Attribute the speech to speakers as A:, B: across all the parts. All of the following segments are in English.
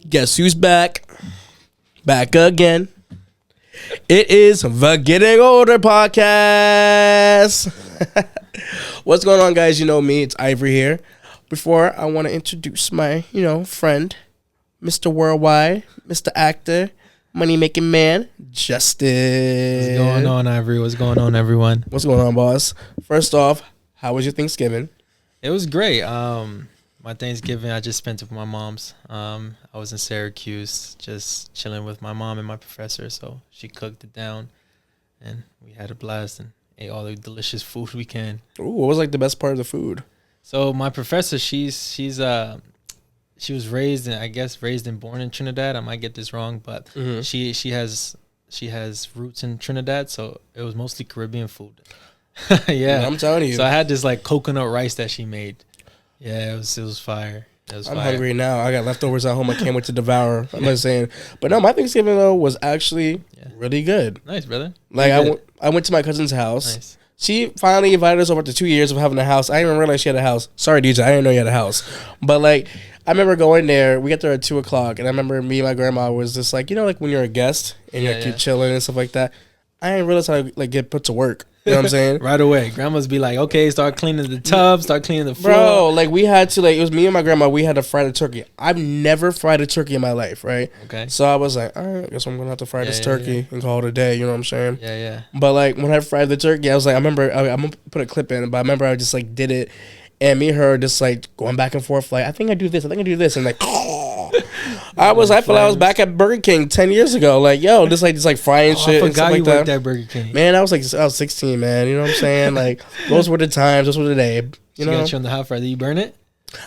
A: Guess who's back? Back again. It is the Getting Older podcast. What's going on, guys? You know me, it's Ivory here. Before I want to introduce my, friend, Mr. Worldwide, Mr. Actor, money making man, Justin.
B: What's going on, Ivory? What's going on, everyone?
A: What's going on, boss? First off, how was your Thanksgiving?
B: It was great. My Thanksgiving, I just spent it with my mom's. I was in Syracuse, just chilling with my mom and my professor. So she cooked it down, and we had a blast and ate all the delicious food we can.
A: Ooh, what was like the best part of the food?
B: So my professor, she was raised and born in Trinidad. I might get this wrong, but she has roots in Trinidad, so it was mostly Caribbean food. Yeah,
A: I'm telling you.
B: So I had this like coconut rice that she made. Yeah, it was fire.
A: I'm hungry now. I got leftovers at home. I can't wait to devour. I'm not saying, but no, my Thanksgiving though was actually really good.
B: Nice, brother.
A: Like I went to my cousin's house.
B: Nice.
A: She finally invited us over to 2 years of having a house. I didn't even realize she had a house. Sorry, DJ, I didn't know you had a house. But like, I remember going there. We got there at 2:00, and I remember me and my grandma was just like, like when you're a guest and you're chilling and stuff like that. I didn't realize how to like get put to work. You know what I'm saying?
B: Right away. Grandmas be like, okay, start cleaning the tub, start cleaning the floor.
A: Bro, like we had to, it was me and my grandma, we had to fry the turkey. I've never fried a turkey in my life, right?
B: Okay.
A: So I was like, all right, I guess I'm going to have to fry this turkey and call it a day, you know what I'm saying?
B: Yeah, yeah.
A: But like when I fried the turkey, I was like, I'm going to put a clip in, but I remember I just like did it. And me and her just like going back and forth, like, I think I do this, and like, I feel like I was back at Burger King 10 years ago. Like, yo, just like frying shit and stuff like that. I forgot you worked
B: at Burger King.
A: Man, I was 16, man. You know what I'm saying? Like, those were the times, those were the day.
B: You got you on the hot fry. Did you burn it?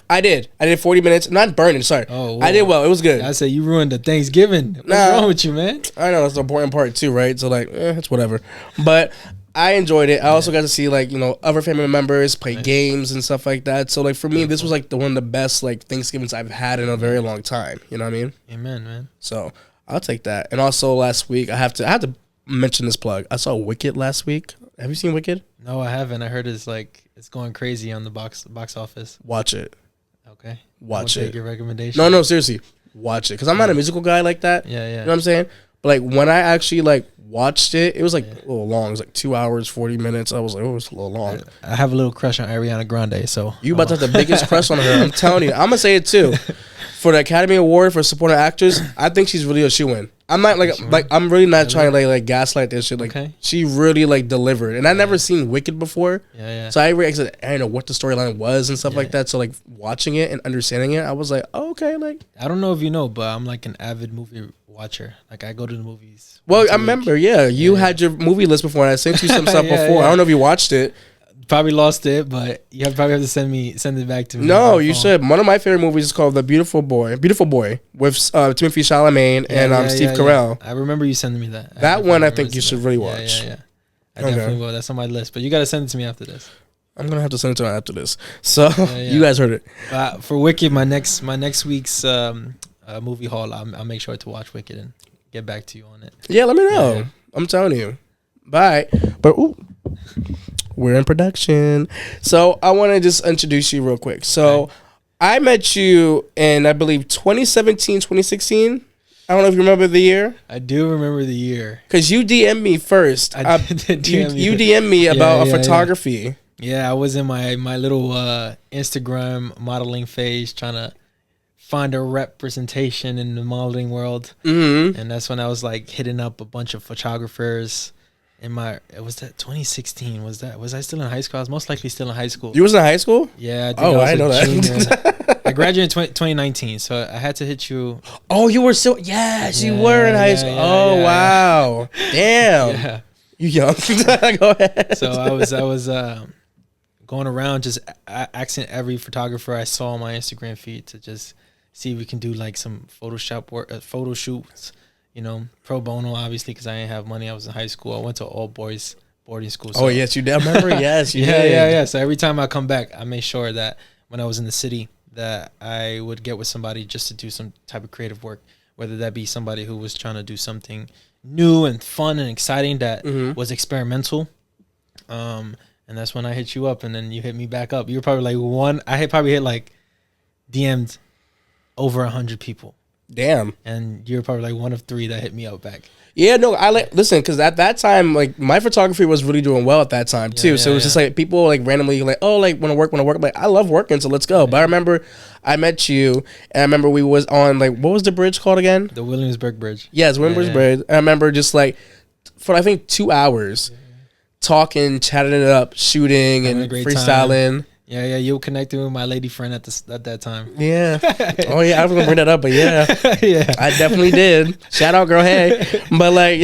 A: I did 40 minutes. Not burning, sorry.
B: Oh,
A: I did well. It was good.
B: I said you ruined the Thanksgiving. What's wrong with you, man?
A: I know, that's the important part too, right? So like, it's whatever. But I enjoyed it. I also got to see other family members play games and stuff like that. So like for me, this was like one of the best like Thanksgivings I've had in a very long time. You know what I mean?
B: Amen, man.
A: So I'll take that. And also last week, I have to mention this plug. I saw Wicked last week. Have you seen Wicked?
B: No, I haven't. I heard it's going crazy on the box office.
A: Watch it.
B: Okay.
A: Watch it.
B: Take your recommendation.
A: No, seriously, watch it. Because I'm not a musical guy like that.
B: Yeah, yeah.
A: You know what I'm saying? But like when I actually watched it, it was a little long. It was like 2 hours, 40 minutes. I was like, it's a little long.
B: I have a little crush on Ariana Grande, so
A: you about to have the biggest crush on her. I'm telling you. I'm gonna say it too. For the Academy Award for supporting actress, I think she's really a shoe-in. I'm not I'm really not trying to gaslight this shit. She really delivered, and I never seen Wicked before.
B: Yeah, yeah.
A: So I didn't know what the storyline was and stuff like that. So watching it and understanding it, I was like, oh, okay.
B: I don't know if you know, but I'm an avid movie watcher. I go to the movies.
A: Well, I remember, you had your movie list before, and I sent you some stuff before. Yeah. I don't know if you watched it.
B: Probably lost it, but you probably have to send it back to me.
A: No, you should. One of my favorite movies is called The Beautiful Boy with Timothée Chalamet and Steve Carell.
B: I remember you sending me that.
A: That one I think you should really watch.
B: Yeah. I definitely will. That's on my list, but you got to send it to me after this.
A: I'm gonna have to send it to her after this. So you guys heard it.
B: For Wicked, my next week's movie haul, I'll make sure to watch Wicked and get back to you on it.
A: Yeah, let me know. Yeah. I'm telling you. Bye. But we're in production. So I want to just introduce you real quick. So I met you in, I believe, 2017, 2016. I don't know if you remember the year.
B: I do remember the year.
A: Because you DM'd me first.
B: I did DM
A: you DM'd me about photography.
B: Yeah, I was in my little Instagram modeling phase trying to find a representation in the modeling world. Mm-hmm. And that's when I was hitting up a bunch of photographers. Was that 2016? Was I still in high school? I was most likely still in high school.
A: You was in high school?
B: Yeah.
A: I know that.
B: I graduated in 2019, so I had to hit you.
A: Oh, you were still? Yes, you were in high school. Wow. Damn. Yeah. You young. Go ahead.
B: So I was going around just asking every photographer I saw on my Instagram feed to just see if we can do some Photoshop work, photo shoots. Pro bono, obviously, because I didn't have money. I was in high school. I went to all boys boarding school. So.
A: Oh, yes, you did. I remember. Yes, you
B: did. Yeah. So every time I come back, I make sure that when I was in the city that I would get with somebody just to do some type of creative work, whether that be somebody who was trying to do something new and fun and exciting that was experimental. And that's when I hit you up, and then you hit me back up. You were probably I had probably hit DM'd over 100 people.
A: Damn.
B: And you're probably like one of 3 that hit me up back.
A: Yeah, no, listen, because at that time, like, my photography was really doing well at that time too. So it was just like people like randomly like, oh, like want to work. Like, I love working, so let's go. But I remember I met you, and I remember we was on like, what was the bridge called again?
B: The Williamsburg Bridge.
A: Yes, Williamsburg Bridge. And I remember just like for I think 2 hours, talking, chatting it up, shooting, and freestyling.
B: Time. Yeah, you were connecting with my lady friend at that time.
A: Yeah. Oh yeah, I was gonna bring that up, but yeah,
B: yeah,
A: I definitely did. Shout out, girl. Hey, but like,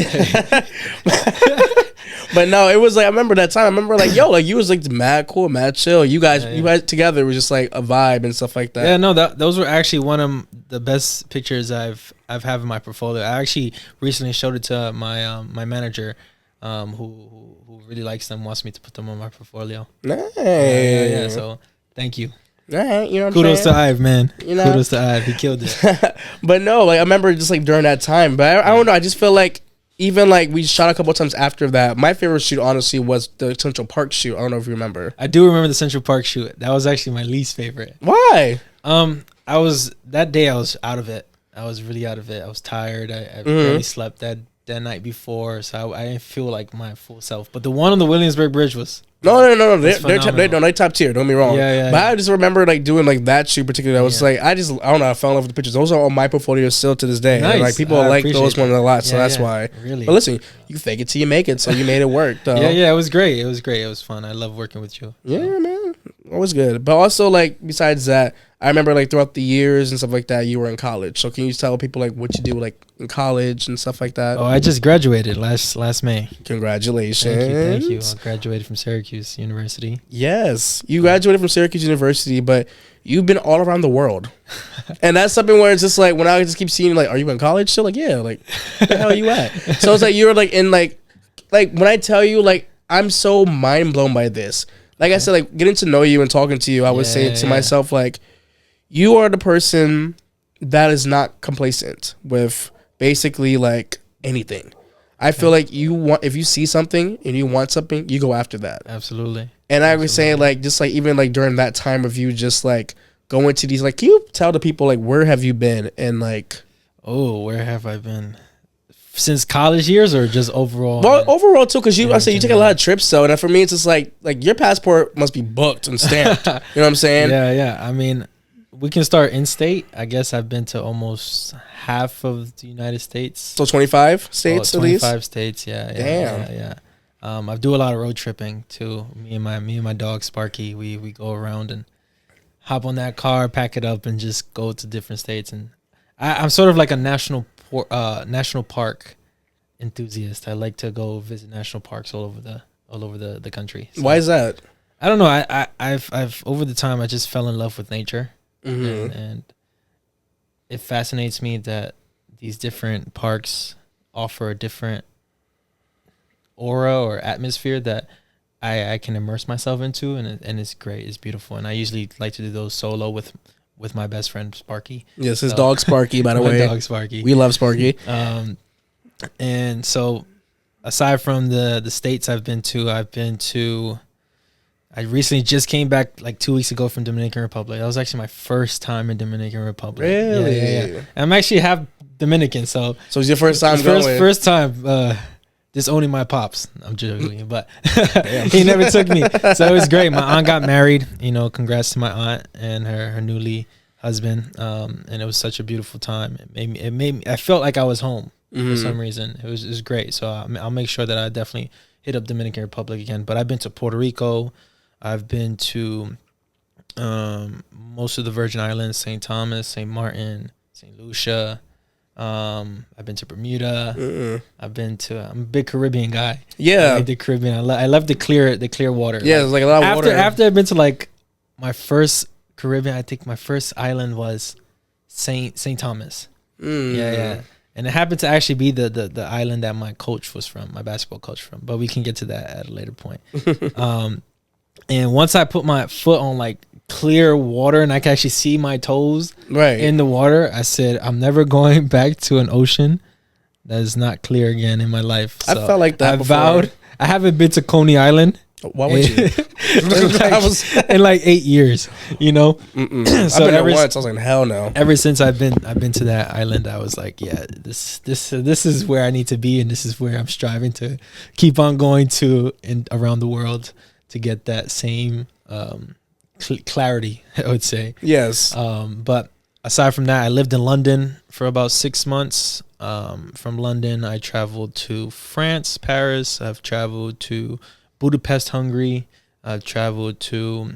A: but no, it was like I remember that time. I remember like, yo, like you was like mad cool, mad chill. You guys together was just like a vibe and stuff like that.
B: Yeah, no, those were actually one of the best pictures I've have in my portfolio. I actually recently showed it to my my manager, who really likes them, wants me to put them on my portfolio.
A: Nice.
B: Yeah. So thank you.
A: All right, you know what
B: Kudos
A: I'm saying?
B: to Ive, man.
A: You know?
B: Kudos to Ive. He killed it.
A: But no, like I remember just like during that time. But I don't know. I just feel like even like we shot a couple of times after that. My favorite shoot, honestly, was the Central Park shoot. I don't know if you remember.
B: I do remember the Central Park shoot. That was actually my least favorite.
A: Why?
B: I was out of it. I was really out of it. I was tired. I barely slept that night before, so I didn't feel like my full self. But the one on the Williamsburg Bridge was
A: no. They're top tier. Don't get me wrong.
B: Yeah.
A: But I just remember like doing like that shoot particularly. I was like, I don't know. I fell in love with the pictures. Those are all my portfolio still to this day.
B: Nice.
A: And, like people like those ones a lot, so that's why.
B: Really.
A: But listen, you fake it till you make it. So you made it work, though.
B: Yeah. It was great. It was fun. I love working with you. So.
A: Yeah, man. Always good. But also like besides that, I remember like throughout the years and stuff like that, you were in college. So can you tell people like what you do like in college and stuff like that?
B: Oh, I just graduated last May.
A: Congratulations.
B: Thank you. I graduated from Syracuse University.
A: Yes. You graduated from Syracuse University, but you've been all around the world. And that's something where it's just like when I just keep seeing like, are you in college still? Like, yeah, like where the hell are you at? So it's like you're like in like when I tell you like I'm so mind blown by this. Like I said, like getting to know you and talking to you, I would say to myself like, you are the person that is not complacent with basically like anything. I feel like if you see something and you want something, you go after that.
B: Absolutely.
A: And I was saying like, just like even like during that time of you just like going to these, like, can you tell the people like, where have you been? And like,
B: oh, where have I been? Since college years or just overall?
A: Well, overall too, because you take a lot of trips. So, and for me, it's just like your passport must be booked and stamped. You know what I'm saying?
B: Yeah. I mean, we can start in state. I guess I've been to almost half of the United States.
A: So 25 states at least?
B: 25 states, yeah.
A: Damn.
B: Yeah. I do a lot of road tripping too. Me and my dog Sparky, we go around and hop on that car, pack it up, and just go to different states. And I'm sort of like a national park enthusiast. I like to go visit national parks all over the country. So,
A: why is that?
B: I don't know. I've over the time I just fell in love with nature. And it fascinates me that these different parks offer a different aura or atmosphere that I can immerse myself into, and it's great. It's beautiful, and I usually like to do those solo with my best friend Sparky.
A: Yes, his dog Sparky, by the way.
B: Dog Sparky.
A: We love Sparky.
B: And so aside from the states I've been to. I recently just came back like 2 weeks ago from Dominican Republic. That was actually my first time in Dominican Republic.
A: Really?
B: Yeah. I'm actually half Dominican, so
A: it's your first time going?
B: First time disowning my pops. I'm joking, but he never took me. So it was great. My aunt got married. Congrats to my aunt and her newly husband. And it was such a beautiful time. It made me. I felt like I was home for some reason. It was great. So I'll make sure that I definitely hit up Dominican Republic again. But I've been to Puerto Rico. I've been to most of the Virgin Islands, St. Thomas, St. Martin, St. Lucia. I've been to Bermuda. I'm a big Caribbean guy.
A: Yeah,
B: I like the Caribbean. I love the clear water.
A: Yeah, there's like a lot of water.
B: After I've been to like my first Caribbean, I think my first island was St. Thomas. Yeah. And it happened to actually be the island that my coach was from, my basketball coach from. But we can get to that at a later point. And once I put my foot on like clear water and I can actually see my toes in the water, I said, I'm never going back to an ocean that is not clear again in my life. So
A: I felt like that before.
B: I haven't been to Coney Island
A: Why would you?
B: In like 8 years, you know.
A: So I've been there once. I was like, hell no.
B: Ever since I've been to that island, I was like, yeah, this is where I need to be, and this is where I'm striving to keep on going to and around the world to get that same clarity, I would say.
A: Yes.
B: But aside from that, I lived in London for about 6 months. From London, I traveled to France, Paris. I've traveled to Budapest, Hungary. I've traveled to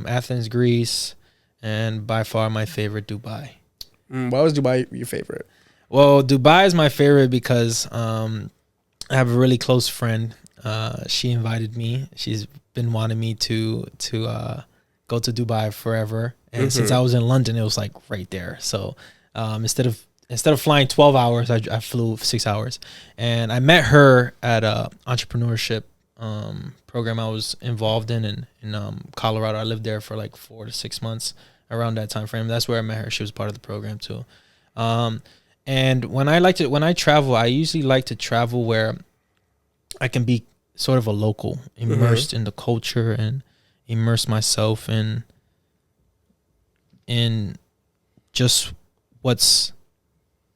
B: Athens, Greece, and by far my favorite, Dubai.
A: Why was Dubai your favorite?
B: Well, Dubai is my favorite because I have a really close friend. She invited me. She's been wanting me to go to Dubai forever. And since I was in London, it was like right there. So instead of flying 12 hours, I flew 6 hours. And I met her at a entrepreneurship program I was involved in Colorado. I lived there for like 4 to 6 months around that time frame. That's where I met her. She was part of the program too. And when I travel, I usually like to travel where I can be sort of a local, immersed in the culture and immerse myself in just what's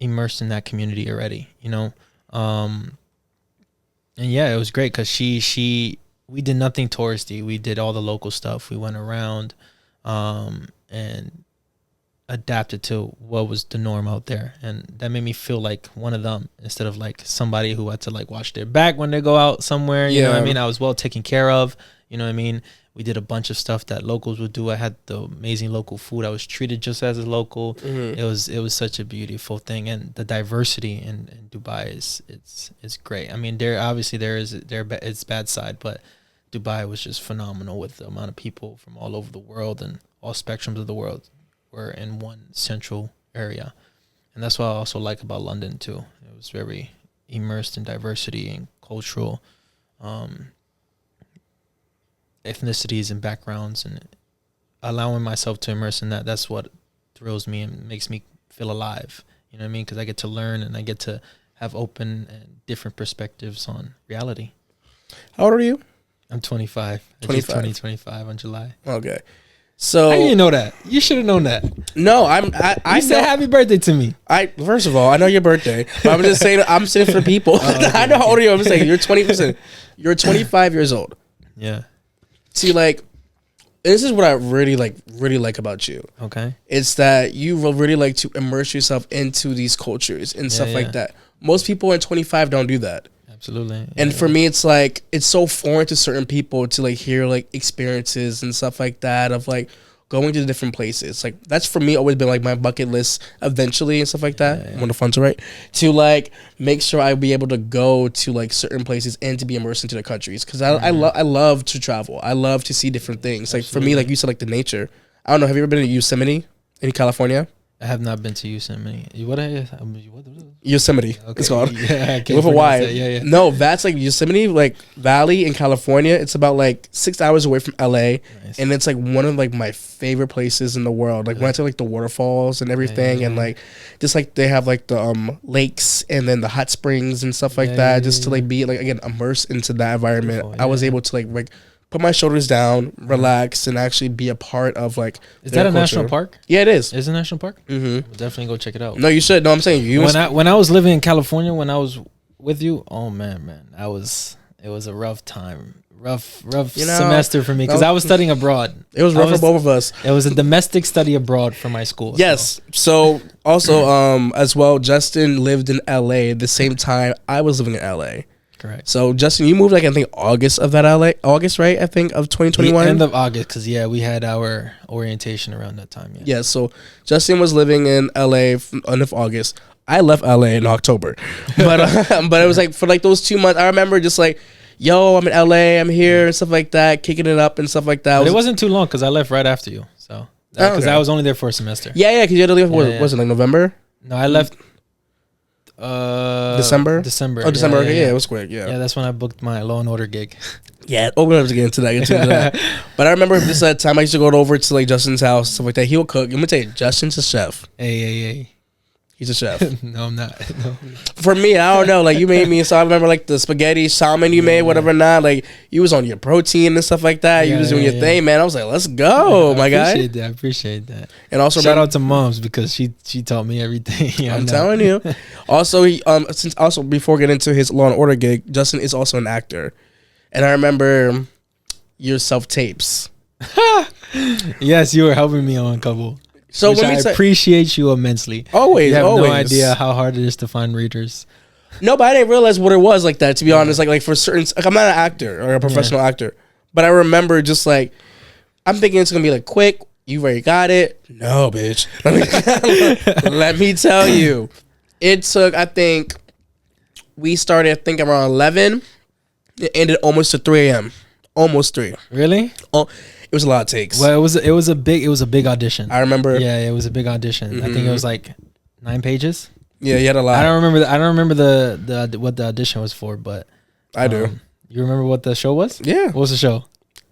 B: immersed in that community already, you know. And yeah, it was great because we did nothing touristy. We did all the local stuff. We went around and adapted to what was the norm out there, and that made me feel like one of them instead of like somebody who had to like watch their back when they go out somewhere. You know what I mean? I was well taken care of. You know what I mean? We did a bunch of stuff that locals would do. I had the amazing local food. I was treated just as a local. It was such a beautiful thing, and the diversity in Dubai is great. I mean, it's bad side, but Dubai was just phenomenal with the amount of people from all over the world and all spectrums of the world were in one central area. And that's what I also like about London too. It was very immersed in diversity and cultural ethnicities and backgrounds, and allowing myself to immerse in that. That's what thrills me and makes me feel alive. You know what I mean? Because I get to learn and I get to have open and different perspectives on reality.
A: How old are you?
B: I'm 25.
A: 25.
B: 2025 on July.
A: Okay. So
B: I didn't know that. You should have known that.
A: No,
B: I said happy birthday to me.
A: First of all, I know your birthday, but I'm just saying I'm saying for the people. Okay, I know how old you are. I'm saying you're 20%. You're 25 years old.
B: Yeah.
A: See, like, this is what I really like about you.
B: Okay.
A: It's that you will really like to immerse yourself into these cultures and stuff like that. Most people in 25 don't do that.
B: Absolutely.
A: And for me, it's like, it's so foreign to certain people to like hear like experiences and stuff like that of like going to different places. Like, that's for me always been like my bucket list eventually and stuff like that. When the funds are right, to like make sure I be able to go to like certain places and to be immersed into the countries. Cause I love to travel. I love to see different things. Like for me, like you said, like the nature. I don't know. Have you ever been to Yosemite in California?
B: I have not been to Yosemite. What?
A: Yosemite.
B: Okay.
A: It's called.
B: Yeah,
A: with a Y.
B: Yeah.
A: No, that's like Yosemite, like Valley in California. It's about like 6 hours away from LA, and it's like one of like my favorite places in the world. Like when I take like the waterfalls and everything, and like just like they have like the lakes and then the hot springs and stuff like that, just to like be like again immersed into that environment. I was able to like put my shoulders down, relax, and actually be a part of like.
B: Is that a national park?
A: Yeah, it is.
B: Is it a national park?
A: Mm-hmm.
B: We'll definitely go check it out.
A: No, you should. No, I'm saying you.
B: When I was living in California, when I was with you, oh man, it was a rough time, rough semester for me because I was studying abroad.
A: It was rough for both of us.
B: It was a domestic study abroad for my school.
A: Yes. So also as well, Justin lived in LA at the same time I was living in LA.
B: Correct.
A: So Justin, you moved like I think August, right? I think of 2021.
B: The end of August, because we had our orientation around that time.
A: Yeah. So Justin was living in LA end of August. I left LA in October, but it was like for like those 2 months. I remember just like, yo, I'm in LA, I'm here and stuff like that, kicking it up and stuff like that.
B: But it wasn't too long because I left right after you. So because I was only there for a semester.
A: Yeah, because you had to leave. Was it like November?
B: No, I left.
A: December.
B: Oh,
A: December. Okay, yeah, it was quick. Yeah,
B: that's when I booked my Law and Order gig.
A: Yeah, we're gonna have to get into that. But I remember this time I used to go over to like Justin's house, stuff like that. He would cook. I'm gonna tell you, Justin's a chef.
B: Hey.
A: He's a chef.
B: No, I'm not. No.
A: For me, I don't know. Like, you made me, so I remember like the spaghetti salmon you made, whatever not. Like, you was on your protein and stuff like that. You was doing your thing, man. I was like, let's go, my guy.
B: I appreciate that.
A: And also,
B: shout out to Moms because she taught me everything.
A: I'm telling you. Also, before getting into his Law and Order gig, Justin is also an actor, and I remember your self tapes.
B: Yes, you were helping me on a couple.
A: So
B: I appreciate you immensely.
A: Always,
B: you have
A: always.
B: no idea how hard it is to find readers.
A: No, but I didn't realize what it was like that. To be honest, like for certain, like I'm not an actor or a professional actor, but I remember just like I'm thinking it's gonna be like quick. You already got it. No, bitch. Let me tell you, it took. I think we started. I think around 11. It ended almost to 3 a.m. Almost 3.
B: Really?
A: Oh. It was a lot of takes.
B: Well, it was a big audition.
A: I remember.
B: Yeah, it was a big audition. Mm-hmm. I think it was like 9 pages.
A: Yeah, you had a lot.
B: I don't remember the what the audition was for, but
A: I do.
B: You remember what the show was?
A: Yeah.
B: What was the show?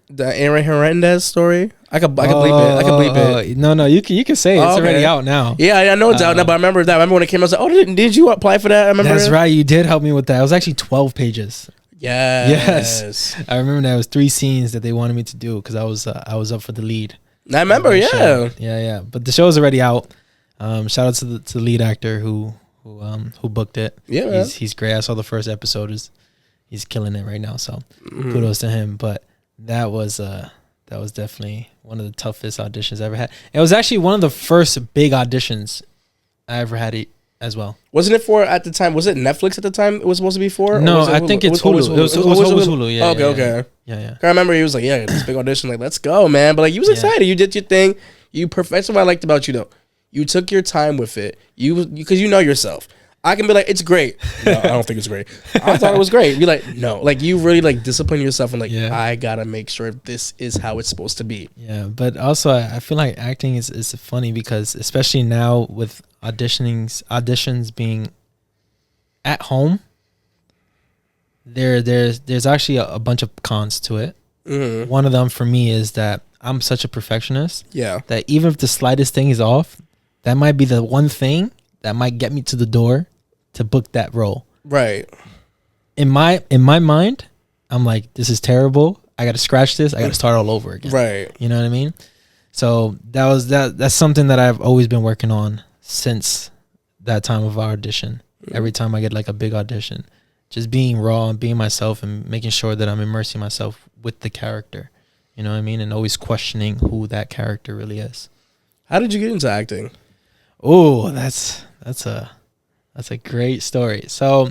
A: The Aaron Hernandez story. I could bleep it.
B: No, you can say it. It's already out now.
A: Yeah, I know it's out now, but I remember that. I remember when it came out, I was like, oh, did you apply for that? I remember.
B: That's right. You did help me with that. It was actually 12 pages.
A: Yes.
B: I remember that it was 3 scenes that they wanted me to do because I was up for the lead.
A: I remember,
B: yeah. But the show's already out. Shout out to the lead actor who booked it.
A: Yeah,
B: he's great. I saw the first episode. He's killing it right now. So kudos to him. But that was definitely one of the toughest auditions I ever had. It was actually one of the first big auditions I ever had as well.
A: Wasn't it for at the time? Was it Netflix at the time? It was supposed to be for?
B: No, I think it's Hulu. It was Hulu. Yeah.
A: Okay.
B: Yeah.
A: I remember he was like, "Yeah, this big audition. Like, let's go, man!" But like, you was excited. You did your thing. That's what I liked about you, though. You took your time with it. Because you know yourself. I can be like, it's great. No, I don't think it's great. I thought it was great. Be like, no, like you really like discipline yourself and like, I gotta make sure this is how it's supposed to be.
B: Yeah, but also I feel like acting is funny because especially now with auditions being at home, there's actually a bunch of cons to it. Mm-hmm. One of them for me is that I'm such a perfectionist.
A: Yeah.
B: That even if the slightest thing is off, that might be the one thing that might get me to the door to book that role.
A: Right.
B: In my mind, I'm like, this is terrible. I got to scratch this. I got to start all over again.
A: Right.
B: You know what I mean? So that's something that I've always been working on since that time of our audition. Every time I get like a big audition, just being raw and being myself and making sure that I'm immersing myself with the character. You know what I mean? And always questioning who that character really is.
A: How did you get into acting?
B: Oh, that's a great story. So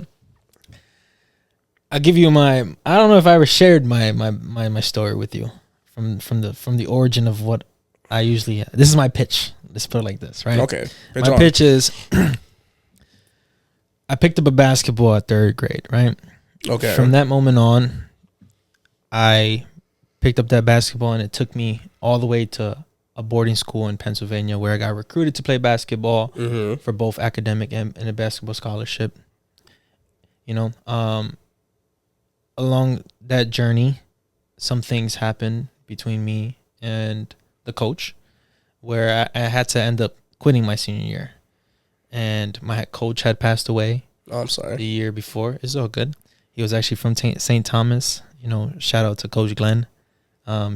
B: I'll give you I don't know if I ever shared my story with you from the origin of what I usually. This is my pitch. Let's put it like this, right?
A: Okay.
B: Pitch is I picked up a basketball at 3rd grade, right?
A: Okay.
B: From that moment on, I picked up that basketball and it took me all the way to a boarding school in Pennsylvania where I got recruited to play basketball for both academic and a basketball scholarship. You know, along that journey, some things happened between me and the coach where I had to end up quitting my senior year. And my coach had passed away.
A: Oh, I'm sorry.
B: The year before. It's all good. He was actually from St. Thomas. You know, shout out to Coach Glenn.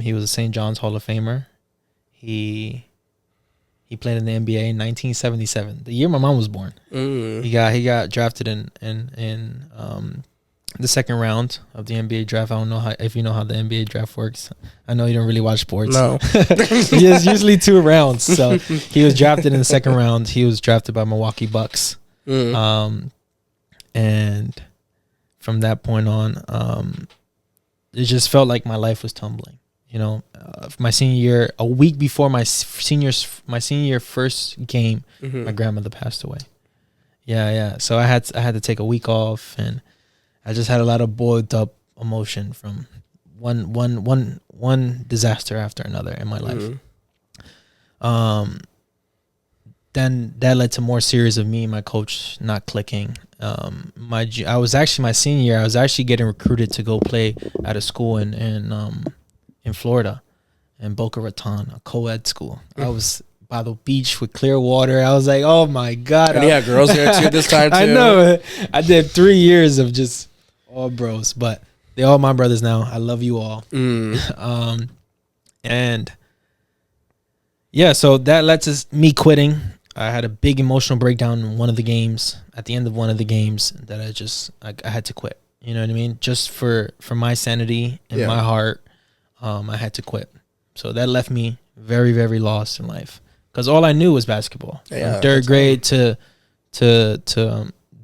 B: He was a St. John's Hall of Famer. He played in the NBA in 1977, the year my mom was born. He got drafted in the 2nd round of the NBA draft. I don't know if you know how the NBA draft works. I know you don't really watch sports.
A: No.
B: There's usually 2 rounds. So he was drafted in the 2nd round. He was drafted by Milwaukee Bucks. And from that point on, it just felt like my life was tumbling. You know, my senior year, a week before my senior year first game, my grandmother passed away. Yeah. So I had to take a week off, and I just had a lot of boiled up emotion from one disaster after another in my life. Then that led to more series of me and my coach not clicking. I was actually my senior year. I was actually getting recruited to go play at a school in Florida, in Boca Raton, a co-ed school. I was by the beach with clear water. I was like, oh my God.
A: And you had girls there too this time too.
B: I know. I did 3 years of just all bros, but they're all my brothers now. I love you all. And yeah, so that led to me quitting. I had a big emotional breakdown in one of the games, at the end of one of the games, that I had to quit. You know what I mean? Just for my sanity and my heart, I had to quit. So that left me very, very lost in life, because all I knew was basketball. From third grade to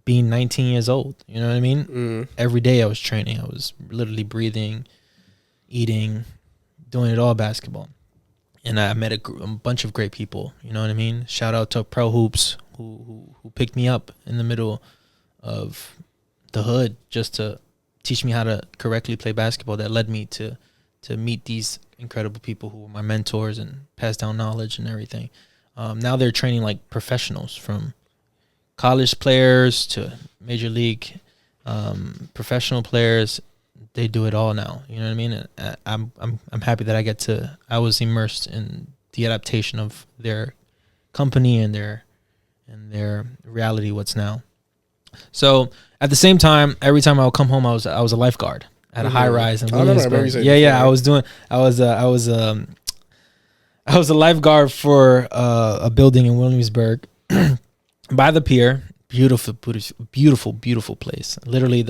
B: being 19 years old. You know what I mean? Every day I was training. I was literally breathing, eating, doing it all basketball. And I met a bunch of great people. You know what I mean? Shout out to Pro Hoops who picked me up in the middle of the hood just to teach me how to correctly play basketball. That led me to meet these incredible people who were my mentors and pass down knowledge and everything. Now they're training like professionals, from college players to major league professional players. They do it all now. You know what I mean? And I'm happy that I was immersed in the adaptation of their company and their reality. What's now. So at the same time, every time I would come home, I was a lifeguard at a high rise in Williamsburg. I was a lifeguard for a building in Williamsburg by the pier. Beautiful place. Literally,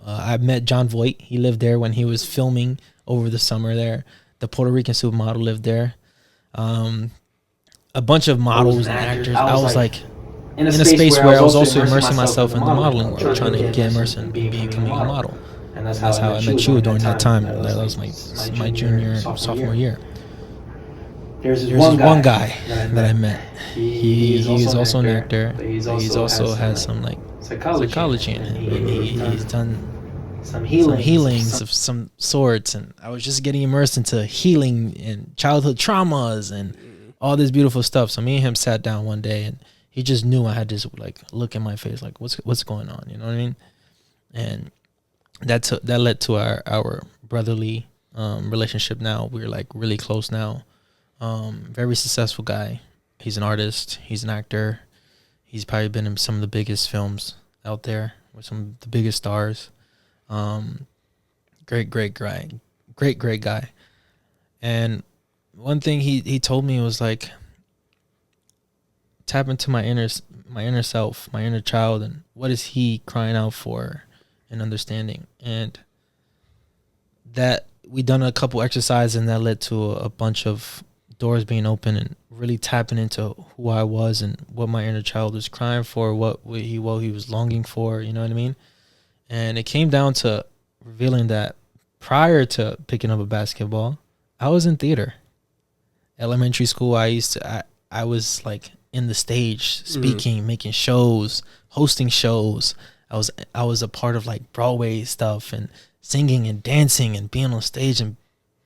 B: I met John Voight. He lived there when he was filming over the summer there. The Puerto Rican supermodel lived there. A bunch of models and actors. I was like in a space where I was also immersing myself in the modeling world, trying to get immersed in becoming a model. And that's how I met you during that time. That was my junior, sophomore year. There's one guy that I met. He's also an actor. He also has some like psychology in him. And he's done some healings of some sorts. And I was just getting immersed into healing and childhood traumas and all this beautiful stuff. So me and him sat down one day, and he just knew I had this like look in my face, like what's going on, you know what I mean? And that led to our brotherly relationship. Now we're like really close now. Very successful guy. He's an artist. He's an actor. He's probably been in some of the biggest films out there with some of the biggest stars. Great guy. And one thing he told me was like, tap into my inner self, my inner child, and what is he crying out for and understanding. And that we done a couple exercises, and that led to a bunch of doors being open and really tapping into who I was and what my inner child was crying for, what he was longing for, you know what I mean? And it came down to revealing that prior to picking up a basketball, I was in theater. Elementary school, I was like in the stage, speaking, making shows, hosting shows. I was a part of like Broadway stuff and singing and dancing and being on stage and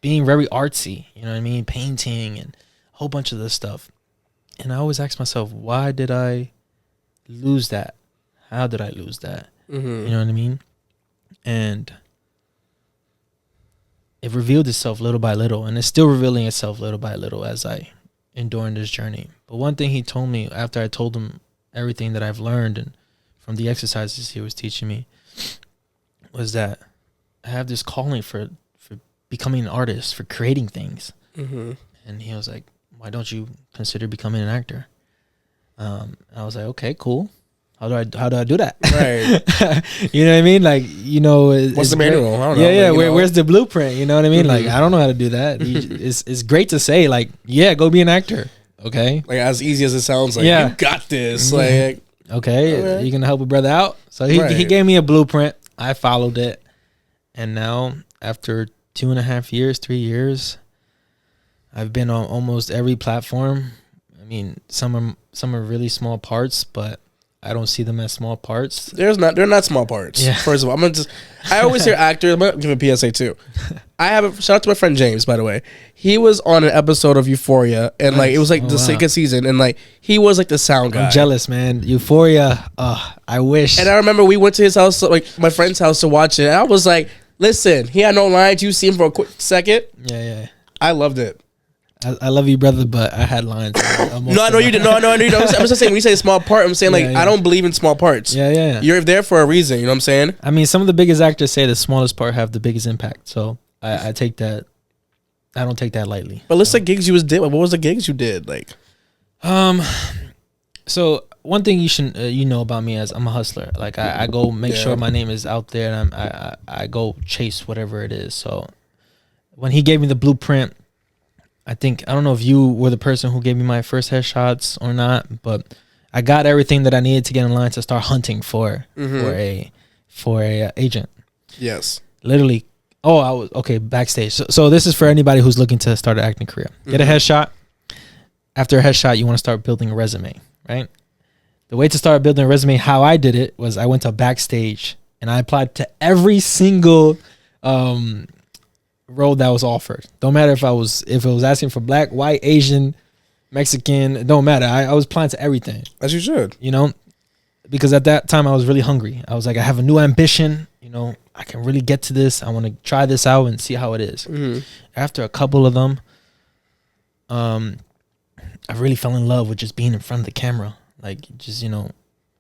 B: being very artsy, you know what I mean? Painting and a whole bunch of this stuff. And I always ask myself, why did I lose that? How did I lose that? You know what I mean? And it revealed itself little by little, and it's still revealing itself little by little as I endure in this journey. But one thing he told me after I told him everything that I've learned and from the exercises he was teaching me was that I have this calling for becoming an artist, for creating things. And he was like, why don't you consider becoming an actor? I was like, okay, cool. How do I do that? Right. You know what I mean? Like, you know,
A: what's the manual? I don't know.
B: Yeah. Where's the blueprint? You know what I mean? Like, I don't know how to do that. It's great to say, like, yeah, go be an actor. Okay.
A: Like, as easy as it sounds, like, you got this. Like,
B: okay, you can help a brother out. So he gave me a blueprint. I followed it. And now, after 2.5 years, 3 years, I've been on almost every platform. I mean, some are really small parts, but I don't see them as small parts. They're
A: not small parts. Yeah. First of all, I always hear actors. I'm gonna give a PSA too. Shout out to my friend James, by the way. He was on an episode of Euphoria, and like it was like the second season, and like he was like the sound guy.
B: I'm jealous, man. Euphoria. I wish.
A: And I remember we went to his house, like my friend's house, to watch it. And I was like, listen, he had no lines. You see him for a quick second.
B: Yeah.
A: I loved it.
B: I love you, brother, but I had lines.
A: No, I know you did. No, I know you. I'm just saying when you say small part, I'm saying like I don't believe in small parts.
B: Yeah.
A: You're there for a reason. You know what I'm saying?
B: I mean, some of the biggest actors say the smallest part have the biggest impact. So I take that. I don't take that lightly.
A: But let's say gigs you did. What was the gigs you did like?
B: So one thing you should you know about me is I'm a hustler. Like I go make sure my name is out there, and I go chase whatever it is. So when he gave me the blueprint, I don't know if you were the person who gave me my first headshots or not, but I got everything that I needed to get in line to start hunting for a agent.
A: Yes.
B: Literally. Oh, I was okay backstage. So this is for anybody who's looking to start an acting career. Get a headshot. After a headshot, you want to start building a resume, right? The way to start building a resume, how I did it was I went to backstage and I applied to every single role that was offered. Don't matter if it was asking for black, white, Asian, Mexican, it don't matter. I was applying to everything.
A: As you should.
B: You know, because at that time I was really hungry. I was like, I have a new ambition. You know, I can really get to this. I want to try this out and see how it is. After a couple of them, I really fell in love with just being in front of the camera. Like, just, you know,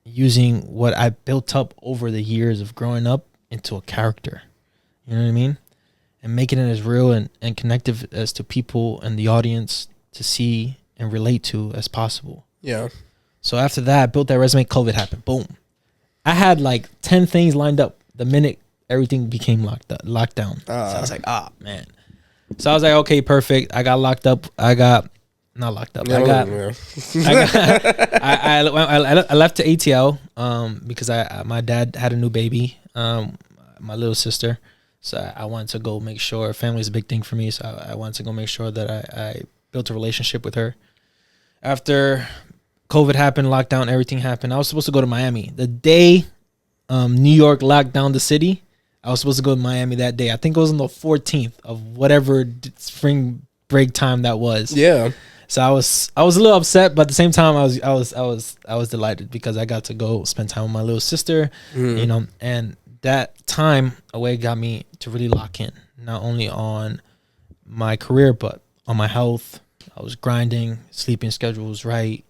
B: using what I built up over the years of growing up into a character. You know what I mean? And making it as real and connective as to people and the audience to see and relate to as possible.
A: Yeah.
B: So after that, I built that resume. COVID happened. Boom. I had like 10 things lined up the minute everything became locked down. So I was like, man. So I was like, okay, perfect. I got locked up. Not locked up. I left to ATL because my dad had a new baby, my little sister. So I wanted to go make sure family is a big thing for me. So I wanted to go make sure that I built a relationship with her. After COVID happened, lockdown, everything happened, I was supposed to go to Miami. The day New York locked down the city, I was supposed to go to Miami that day. I think it was on the 14th of whatever spring break time that was.
A: Yeah.
B: So I was a little upset, but at the same time I was delighted because I got to go spend time with my little sister, you know, and that time away got me to really lock in, not only on my career but on my health. I was grinding, sleeping schedule was right,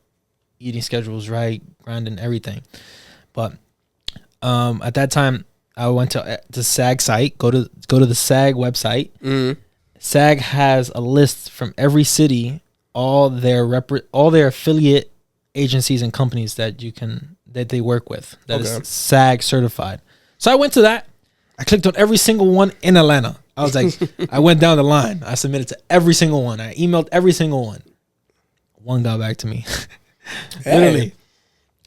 B: eating schedule was right, grinding everything. But at that time I went to the SAG site, go to the SAG website. SAG has a list from every city, all their affiliate agencies and companies that they work with that is SAG certified. So I went to that. I clicked on every single one in Atlanta. I was like, I went down the line. I submitted to every single one. I emailed every single one. One got back to me. Literally,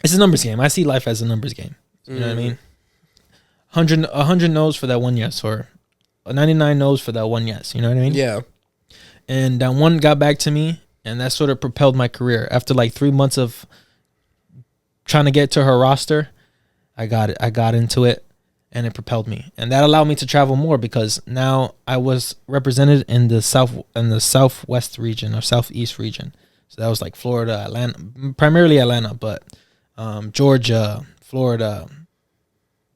B: it's a numbers game. I see life as a numbers game. You know what I mean? 100 no's for that one yes, or 99 no's for that one yes. You know what I mean?
A: Yeah.
B: And that one got back to me, and that sort of propelled my career. After like 3 months of trying to get to her roster, I got it. I got into it, and it propelled me. And that allowed me to travel more because now I was represented in the southwest region or southeast region. So that was like Florida, Atlanta, primarily Atlanta, but Georgia, Florida,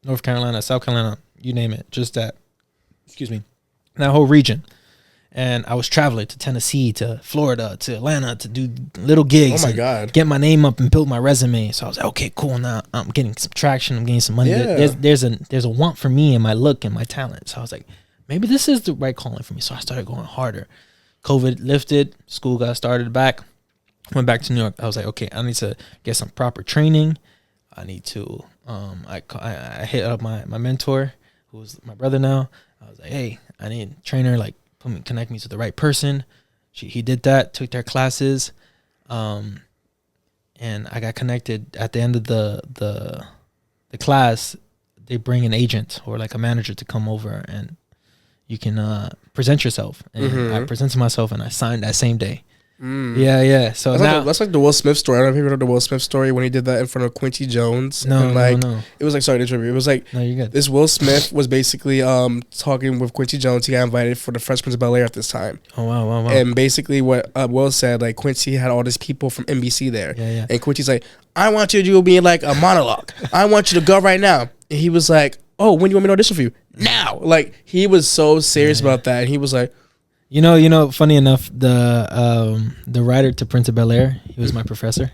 B: North Carolina, South Carolina, you name it. Just that, that whole region. And I was traveling to Tennessee, to Florida, to Atlanta to do little gigs.
A: Oh my God.
B: Get my name up and build my resume. So I was like, okay, cool. Now I'm getting some traction. I'm getting some money.
A: Yeah.
B: There's a want for me and my look and my talent. So I was like, maybe this is the right calling for me. So I started going harder. COVID lifted. School got started back. Went back to New York. I was like, okay, I need to get some proper training. I need to, I hit up my mentor, who's my brother now. I was like, hey, I need a trainer, like, connect me to the right person. He did that, took their classes, and I got connected. At the end of the class, they bring an agent or like a manager to come over, and you can present yourself. And I presented myself, and I signed that same day. Yeah. So
A: that's like the Will Smith story. I don't know if you heard the Will Smith story when he did that in front of Quincy Jones.
B: No.
A: It was like, sorry to interrupt you. It was like,
B: no, you're good.
A: This Will Smith was basically talking with Quincy Jones. He got invited for the Fresh Prince of Bel-Air at this time.
B: Oh wow.
A: And basically what Will said, like, Quincy had all these people from NBC there.
B: Yeah.
A: And Quincy's like, I want you to do me like a monologue. I want you to go right now. And he was like, oh, when do you want me to audition for you? Now. Like, he was so serious about that. And he was like,
B: You know. Funny enough, the writer to Prince of Bel-Air, he was my professor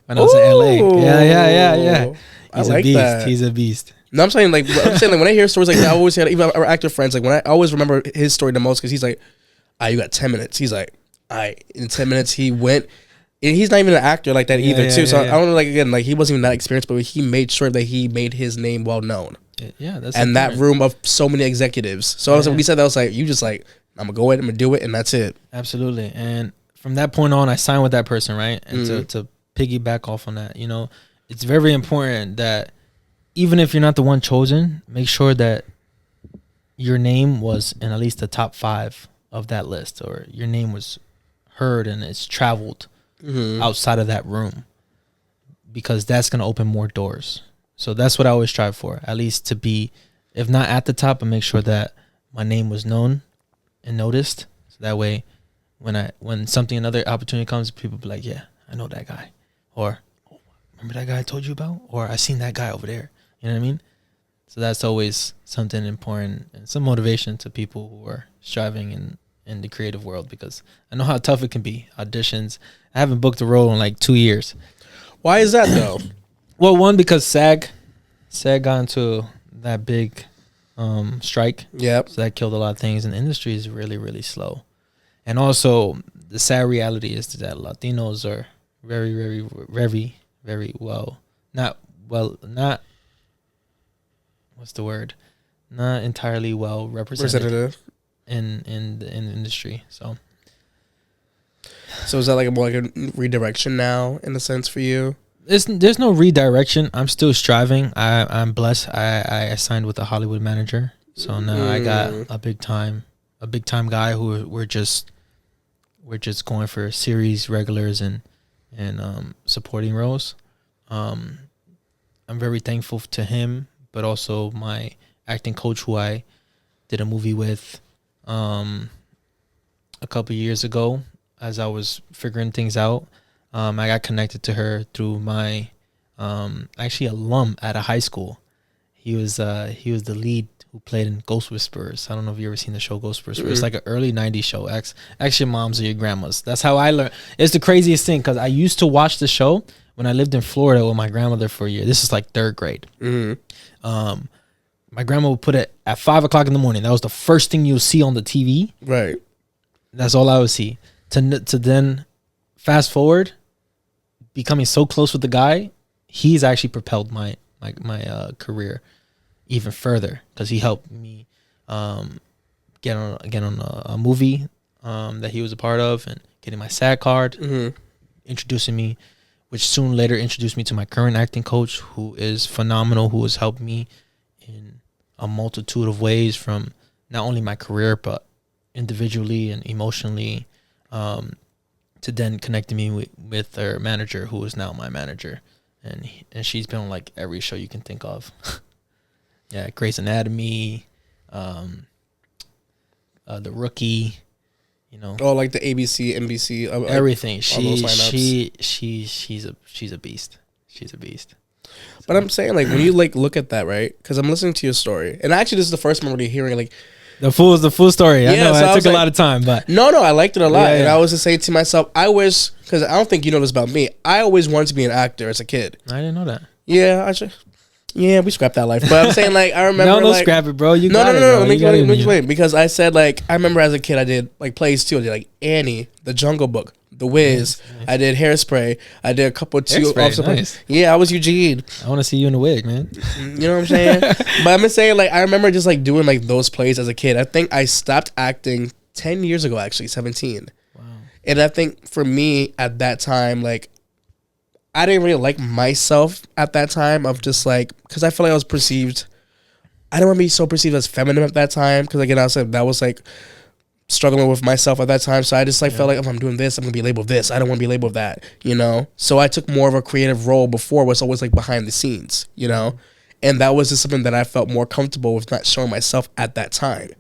B: when I was in LA. Yeah. He's
A: like
B: a beast.
A: that.
B: He's a beast.
A: No, I'm saying like when I hear stories like that, I always had even our actor friends like when I always remember his story the most because he's like, you got 10 minutes. He's like, in 10 minutes he went. And he's not even an actor like that either too. So I don't know, like again, like he wasn't even that experienced, but he made sure that he made his name well known.
B: Yeah, that's
A: and that room of so many executives. So I was when he said that, I was like, you just like, I'm gonna go in, I'm gonna do it, and that's it.
B: Absolutely. And from that point on, I signed with that person, right? And to piggyback off on that, you know, it's very important that even if you're not the one chosen, make sure that your name was in at least the top 5 of that list, or your name was heard and it's traveled outside of that room, because that's going to open more doors. So that's what I always strive for, at least to be, if not at the top, but make sure that my name was known and noticed. So that way, when another opportunity comes, people be like, yeah, I know that guy. Or, oh, remember that guy I told you about? Or I seen that guy over there. You know what I mean? So that's always something important and some motivation to people who are striving in the creative world, because I know how tough it can be. Auditions. I haven't booked a role in like 2 years.
A: Why is that though?
B: Well, one, because SAG got into that big strike.
A: Yep.
B: So that killed a lot of things, and the industry is really, really slow. And also, the sad reality is that Latinos are very, very, very, very not what's the word? Not entirely well represented in the industry. So
A: is that like more like a redirection now in a sense for you?
B: There's no redirection. I'm still striving. I'm blessed. I signed with a Hollywood manager, so now I got a big time guy who we're just going for series regulars and supporting roles. I'm very thankful to him, but also my acting coach, who I did a movie with a couple years ago as I was figuring things out. I got connected to her through my actually alum at a high school. He was the lead who played in Ghost Whisperers. I don't know if you ever seen the show Ghost Whisperers. It's like an early 90s show. Ask your moms or your grandmas. That's how I learned. It's the craziest thing, because I used to watch the show when I lived in Florida with my grandmother for a year. This is like 3rd grade. My grandma would put it at 5 o'clock in the morning. That was the first thing you'll see on the TV.
A: Right.
B: That's all I would see. To then fast forward, becoming so close with the guy, he's actually propelled my career even further, because he helped me get on a movie that he was a part of, and getting my SAG card, introducing me, which soon later introduced me to my current acting coach, who is phenomenal, who has helped me in a multitude of ways, from not only my career but individually and emotionally, to then connecting me with her manager, who is now my manager, and she's been on like every show you can think of. Yeah, Grey's Anatomy, The Rookie, you know.
A: Oh, like the ABC, NBC,
B: everything.
A: She's
B: a beast. She's a beast.
A: But I'm saying, like, when you like look at that, right? Because I'm listening to your story, and actually, this is the first time I'm really hearing like
B: the full story. I know so it took a lot of time, but
A: no, I liked it a lot, and I was just saying to myself, I wish, because I don't think you know this about me, I always wanted to be an actor as a kid.
B: I didn't know that.
A: Yeah, we scrapped that life. But I'm saying, like, I remember.
B: No, scrap it, bro.
A: No. Let me explain. Because I said, like, I remember as a kid, I did like plays too. I did like Annie, The Jungle Book, The Wiz. Nice. I did Hairspray. I did a couple
B: nice.
A: Yeah, I was Eugene.
B: I want to see you in a wig, man.
A: You know what I'm saying? But I'm just saying, like, I remember just like doing like those plays as a kid. I think I stopped acting 10 years ago, actually, 17. Wow. And I think for me at that time, like, I didn't really like myself at that time, of just like, because I felt like I was perceived, I didn't want to be so perceived as feminine at that time, because again, I said that was like struggling with myself at that time. So I just like felt like, if I'm doing this, I'm gonna be labeled this. I don't want to be labeled that, you know. So I took more of a creative role. Before was always like behind the scenes, you know, and that was just something that I felt more comfortable with, not showing myself at that time.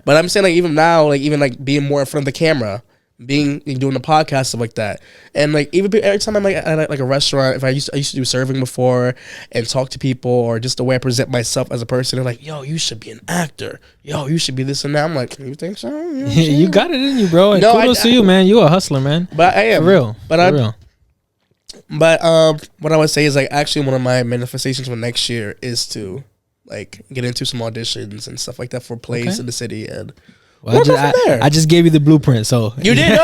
A: But I'm saying, like, even now, like, even like being more in front of the camera, doing the podcast, stuff like that. And like even every time I'm like at like a restaurant, if I used to do serving before and talk to people, or just the way I present myself as a person, they're like, yo, you should be an actor. Yo, you should be this and that. I'm like, you think so? You, know
B: you got it in you, bro. And
A: no,
B: kudos to you, man. You a hustler, man.
A: But I am
B: for real.
A: But
B: for real.
A: But what I would say is like actually one of my manifestations for next year is to like get into some auditions and stuff like that for plays in the city. And
B: well, I just gave you the blueprint, so
A: you did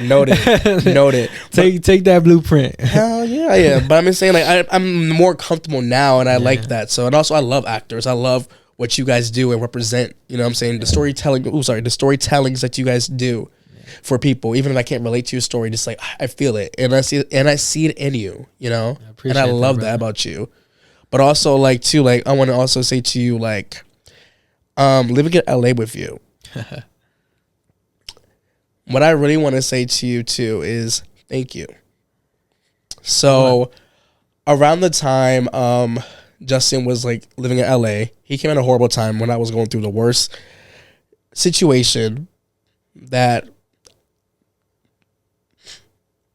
A: noted.
B: Take that blueprint.
A: Hell yeah, yeah. But I'm just saying, like I'm more comfortable now, and I like that. So, and also I love actors. I love what you guys do and represent. You know what I'm saying? The storytelling. The storytellings that you guys do for people. Even if I can't relate to your story, just like I feel it, and I see it in you. You know, and I love that about you. But also, like too, like I want to also say to you, like, living in LA with you. What I really want to say to you too is thank you. So around the time Justin was like living in LA, he came at a horrible time when I was going through the worst situation that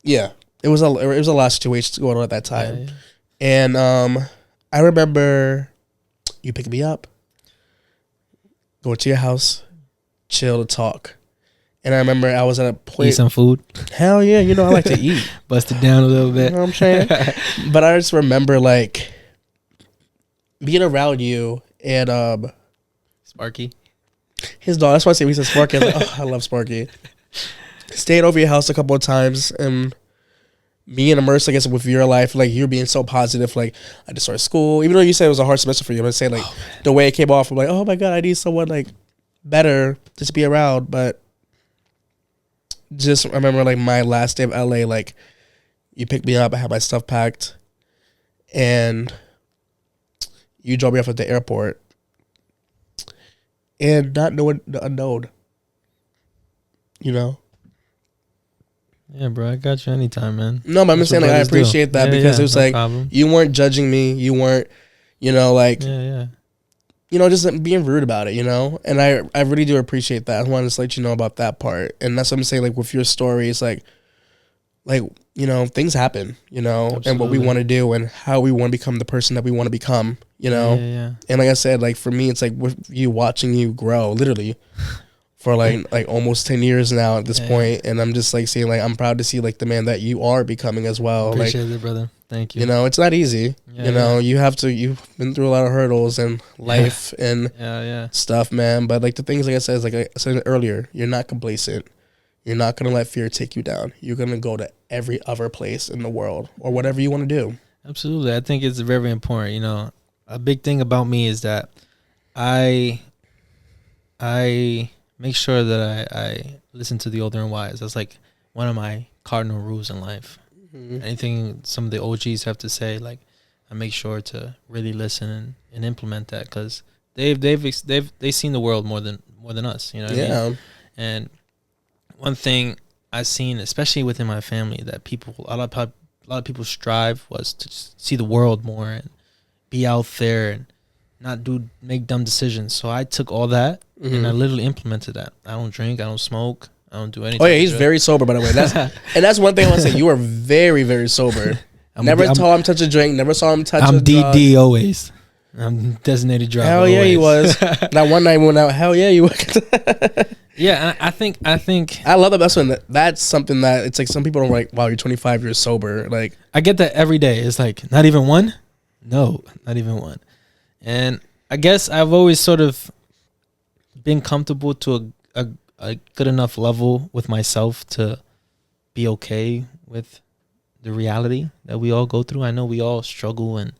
A: it was a lot of situations going on at that time. And I remember you picked me up, go to your house, chill to talk. And I remember I was at a point.
B: Eat some food.
A: Hell yeah, you know I like to eat.
B: Bust it down a little bit.
A: You know what I'm saying? But I just remember like being around you and
B: Sparky.
A: His dog. That's why I say we said Sparky. I was like, oh, I love Sparky. Staying over your house a couple of times and being immersed, I guess, with your life, like you're being so positive. Like I just started school, even though you said it was a hard semester for you. I'm saying like the way it came off, I'm like, oh my god, I need someone like better just be around. But just I remember like my last day of LA, like you picked me up, I had my stuff packed, and you dropped me off at the airport, and not knowing the unknown, you know.
B: Yeah, bro, I got you anytime, man.
A: No, but I'm just saying, like, I appreciate that because it was like
B: problem.
A: You weren't judging me, you weren't, you know, like, you know, just being rude about it, you know. And I really do appreciate that. I wanted to let you know about that part, and that's what I'm saying. Like with your story, it's like you know, things happen, you know. Absolutely. And what we want to do and how we want to become the person that we want to become, you know. And like I said, like for me, it's like with you watching you grow, literally. For like almost 10 years now at this point, and I'm just like seeing like I'm proud to see like the man that you are becoming as well.
B: Appreciate
A: like,
B: it, brother. Thank you.
A: You know, it's not easy. You know, you've been through a lot of hurdles in life and stuff, man. But like the things, like I said, like I said earlier, you're not complacent. You're not gonna let fear take you down. You're gonna go to every other place in the world or whatever you want to do.
B: Absolutely, I think it's very important. You know, a big thing about me is that I make sure that I listen to the older and wise. That's like one of my cardinal rules in life. Mm-hmm. Anything some of the OGs have to say, like I make sure to really listen and implement that because they've seen the world more than us. You know what I mean? And one thing I've seen, especially within my family, that a lot of people strive was to see the world more and be out there and not make dumb decisions. So I took all that and I literally implemented that. I don't drink, I don't smoke, I don't do anything.
A: Oh yeah, he's very sober, by the way. That's one thing I want to say. You are very, very sober. Never saw him touch a drink. Never saw him touch.
B: I'm DD always. I'm designated driver.
A: Hell yeah, always. He was. That one night we went out. Hell yeah, you was.
B: Yeah, I think
A: I love that. That's something that it's like some people don't like. Wow, you're 25, you're sober. Like
B: I get that every day. It's like not even one. No, not even one. And I guess I've always sort of been comfortable to a good enough level with myself to be okay with the reality that we all go through. I know we all struggle and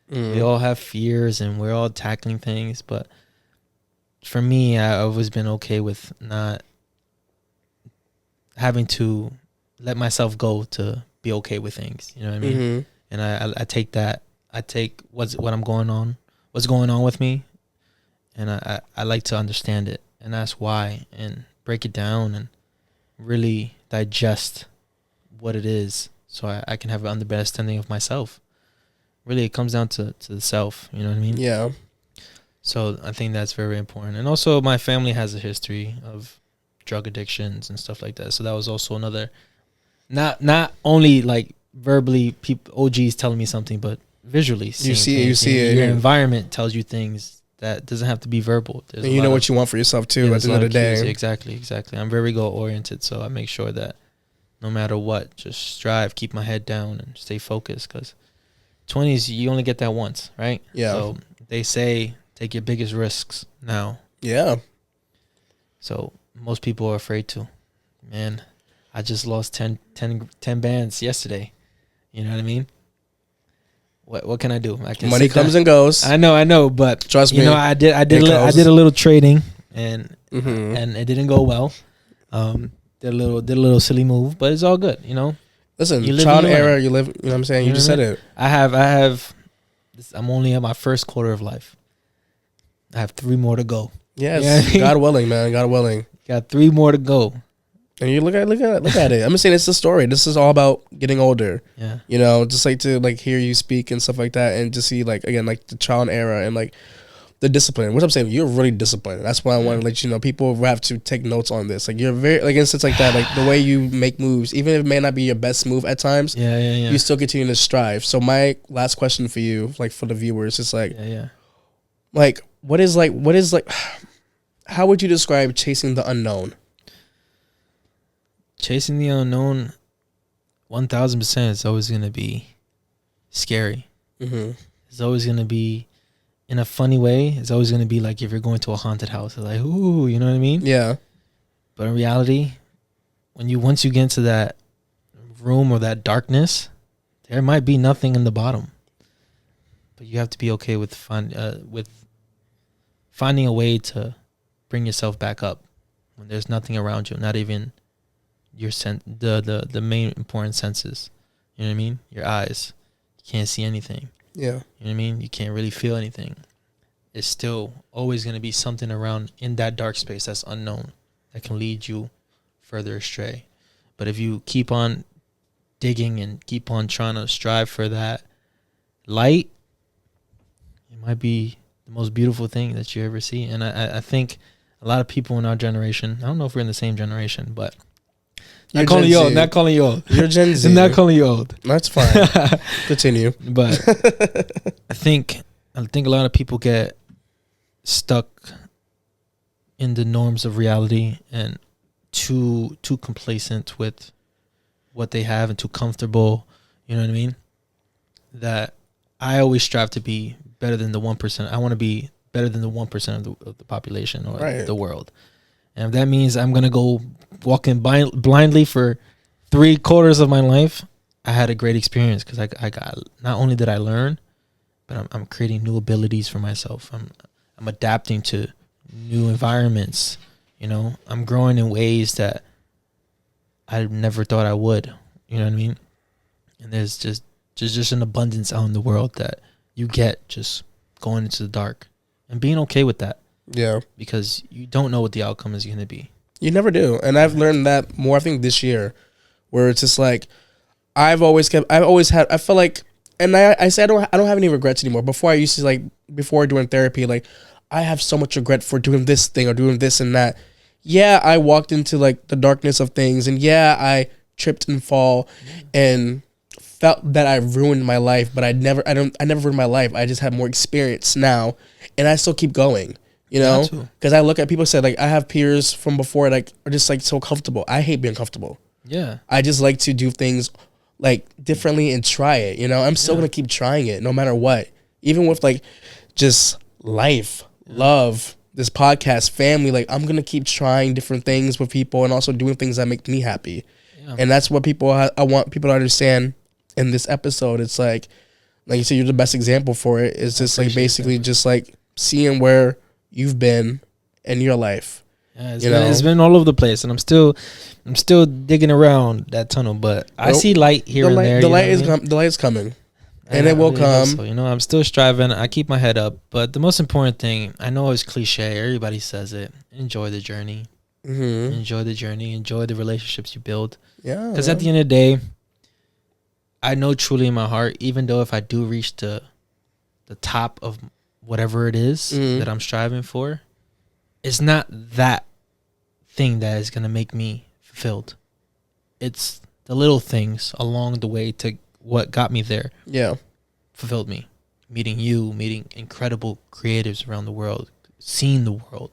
B: we all have fears and we're all tackling things. But for me, I've always been okay with not having to let myself go to be okay with things. You know what I mean? Mm-hmm. And I take that. I take what's going on with me, and I like to understand it and ask why and break it down and really digest what it is so I can have an understanding of myself. Really, it comes down to the self, you know what I mean?
A: Yeah.
B: So I think that's very important. And also my family has a history of drug addictions and stuff like that. So that was also another, not only like verbally people OGs telling me something, but visually
A: you see it.
B: Your environment tells you things that doesn't have to be verbal.
A: And you know what you want for yourself too at the end of the day.
B: Exactly. I'm very goal oriented, so I make sure that no matter what, just strive, keep my head down, and stay focused. Because 20s, you only get that once, right?
A: Yeah.
B: So they say take your biggest risks now.
A: Yeah.
B: So most people are afraid to. Man, I just lost 10 bands yesterday. You know what I mean? What can I do? I can
A: money comes and goes.
B: I know, but
A: trust me.
B: You know, I did a little trading, and it didn't go well. Did a little silly move, but it's all good. You know.
A: Listen, child era. You live. You know what I'm saying. You just said it.
B: I have. I'm only at my first quarter of life. I have 3 more to go.
A: Yes,
B: you know what I mean?
A: God willing, man. God willing.
B: Got 3 more to go.
A: And you look at it. I'm just saying it's the story. This is all about getting older.
B: Yeah.
A: You know, just like to like hear you speak and stuff like that, and just see like again like the child era and like the discipline. What I'm saying, you're really disciplined. That's why I want to let you know. People have to take notes on this. Like you're very like instance like that. Like the way you make moves, even if it may not be your best move at times.
B: Yeah.
A: You still continue to strive. So my last question for you, like for the viewers, is like, like what is like, how would you describe chasing the unknown?
B: Chasing the unknown, 1000% is always going to be scary.
A: Mm-hmm.
B: It's always going to be in a funny way. It's always going to be like if you're going to a haunted house, it's like, ooh, you know what I mean?
A: Yeah.
B: But in reality, once you get into that room or that darkness, there might be nothing in the bottom. But you have to be okay with finding a way to bring yourself back up when there's nothing around you, not even the main important senses. You know what I mean? Your eyes. You can't see anything.
A: Yeah.
B: You know what I mean? You can't really feel anything. It's still always going to be something around in that dark space that's unknown that can lead you further astray. But if you keep on digging and keep on trying to strive for that light, it might be the most beautiful thing that you ever see. And I think a lot of people in our generation, I don't know if we're in the same generation, but not calling you old.
A: You're Gen Z.
B: I'm not calling you old.
A: That's fine. Continue.
B: But I think a lot of people get stuck in the norms of reality and too complacent with what they have and too comfortable. You know what I mean? That I always strive to be better than the 1%. I want to be better than the 1% of the population or the world. And if that means I'm going to go walking blindly for 3/4 of my life, I had a great experience because I got, not only did I learn, but I'm creating new abilities for myself. I'm adapting to new environments. You know, I'm growing in ways that I never thought I would. You know what I mean? And there's just an abundance out in the world that you get just going into the dark and being okay with that.
A: Yeah.
B: Because you don't know what the outcome is going to be.
A: You never do. And I've learned that more, I think, this year, where it's just like, I feel like, and I say I don't have any regrets anymore. Before I used to, like, before doing therapy, like, I have so much regret for doing this thing or doing this and that. Yeah, I walked into, like, the darkness of things, and yeah, I tripped and fall and felt that I ruined my life, but I never ruined my life. I just have more experience now, and I still keep going. You know, because I look at people say, like, I have peers from before, like, are just, like, so comfortable. I hate being comfortable.
B: Yeah.
A: I just like to do things, like, differently and try it. You know, I'm still going to keep trying it no matter what. Even with, like, just life, love, this podcast, family. Like, I'm going to keep trying different things with people and also doing things that make me happy. Yeah. And that's what I want people to understand in this episode. It's like you said, you're the best example for it. It's just, like, basically just, like, seeing where you've been in your life.
B: Yeah, it's been all over the place, and I'm still digging around that tunnel, but I see light here and there.
A: The light is coming, and it will come.
B: So, you know, I'm still striving. I keep my head up, but the most important thing, I know it's cliche. Everybody says it. Enjoy the journey. Mm-hmm. Enjoy the journey. Enjoy the relationships you build. Yeah. Because at the end of the day, I know truly in my heart, even though if I do reach the top of whatever it is that I'm striving for, it's not that thing that is going to make me fulfilled. It's the little things along the way to what got me there.
A: Yeah.
B: Fulfilled me. Meeting you, meeting incredible creatives around the world, seeing the world,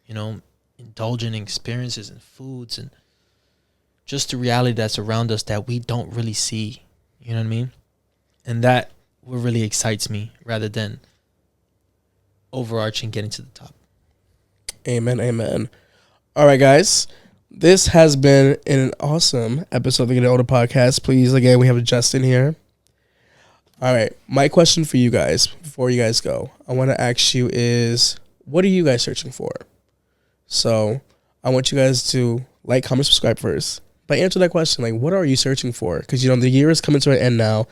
B: you know, indulging in experiences and foods and just the reality that's around us that we don't really see. You know what I mean? And that what really excites me rather than overarching getting to the top.
A: Amen, amen. All right, guys. This has been an awesome episode of the Getting Older podcast. Please, again, we have Justin here. All right. My question for you guys, before you guys go, I want to ask you is, what are you guys searching for? So I want you guys to like, comment, subscribe first. But answer that question, like, what are you searching for? Because, you know, the year is coming to an end now.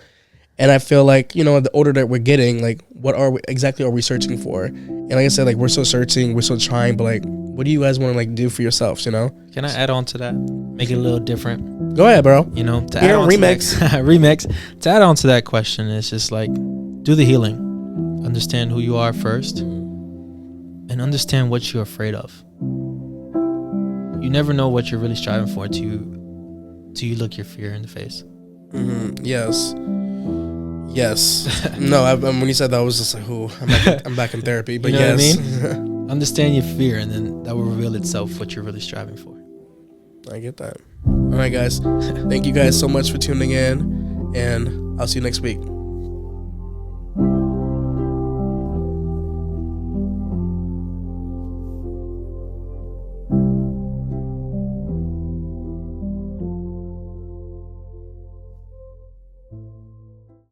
A: And I feel like, you know, the older that we're getting, like, what exactly are we searching for? And like I said, like, we're still searching, we're still trying, but, like, what do you guys want to, like, do for yourselves, you know?
B: Can I add on to that? Make it a little different.
A: Go ahead, bro.
B: You know, to
A: Yeah,
B: add on
A: remix.
B: To that, remix. To add on to that question, it's just like, do the healing. Understand who you are first. And understand what you're afraid of. You never know what you're really striving for till you look your fear in the face.
A: Mm-hmm. Yes. No, when you said that, I was just like, "Ooh, I'm back in therapy." But
B: you know
A: yes,
B: what I mean? Understand your fear, and then that will reveal itself what you're really striving for.
A: I get that. All right, guys. Thank you guys so much for tuning in, and I'll see you next week.